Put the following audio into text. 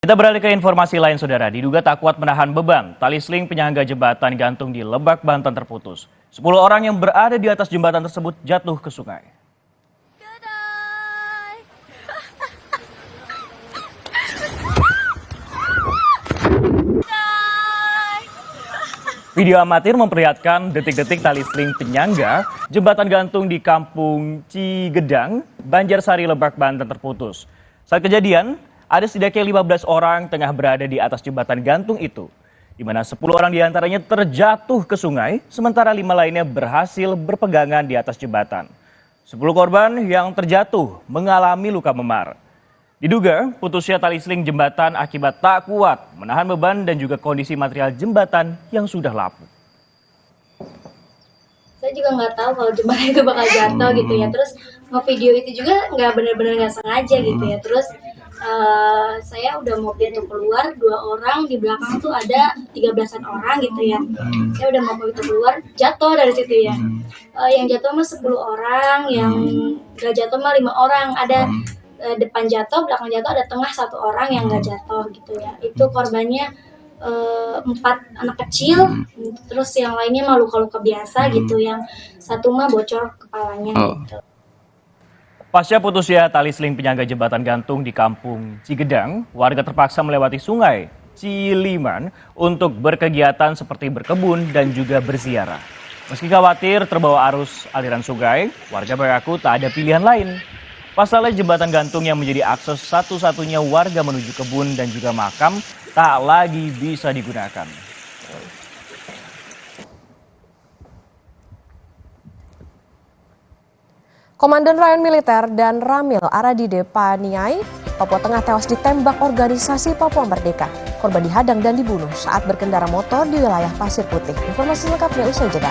Kita beralih ke informasi lain, saudara. Diduga tak kuat menahan beban, tali seling penyangga jembatan gantung di Lebak, Banten terputus. 10 orang yang berada di atas jembatan tersebut jatuh ke sungai. Video amatir memperlihatkan detik-detik tali seling penyangga jembatan gantung di Kampung Cigedang, Banjarsari, Lebak, Banten terputus. Saat kejadian, ada setidaknya 15 orang tengah berada di atas jembatan gantung itu, di mana 10 orang diantaranya terjatuh ke sungai, sementara 5 lainnya berhasil berpegangan di atas jembatan. 10 korban yang terjatuh mengalami luka memar. Diduga putusnya tali seling jembatan akibat tak kuat menahan beban dan juga kondisi material jembatan yang sudah lapuk. Saya juga nggak tahu kalau jembatan itu bakal jatuh gitu ya. Terus ngevideo itu juga nggak benar-benar nggak sengaja gitu ya. Terus saya udah mau pintu keluar, 2 orang di belakang tuh ada 13-an orang gitu ya. Saya udah mau pintu keluar, jatuh dari situ ya. Yang jatuh mah 10 orang, yang nggak jatuh mah 5 orang. Ada depan jatuh, belakang jatuh, ada tengah 1 orang yang nggak jatuh gitu ya. Itu korbannya 4 anak kecil, terus yang lainnya mah luka-luka biasa gitu, yang satu mah bocor kepalanya gitu. Pasca putusnya tali seling penyangga jembatan gantung di Kampung Cigedang, warga terpaksa melewati sungai Ciliman untuk berkegiatan seperti berkebun dan juga berziarah. Meski khawatir terbawa arus aliran sungai, warga mengaku tak ada pilihan lain. Pasalnya jembatan gantung yang menjadi akses satu-satunya warga menuju kebun dan juga makam tak lagi bisa digunakan. Komandan Rayon Militer dan Ramil Aradide Paniai, Papua Tengah tewas ditembak organisasi Papua Merdeka. Korban dihadang dan dibunuh saat berkendara motor di wilayah Pasir Putih. Informasi lengkapnya usai jeda.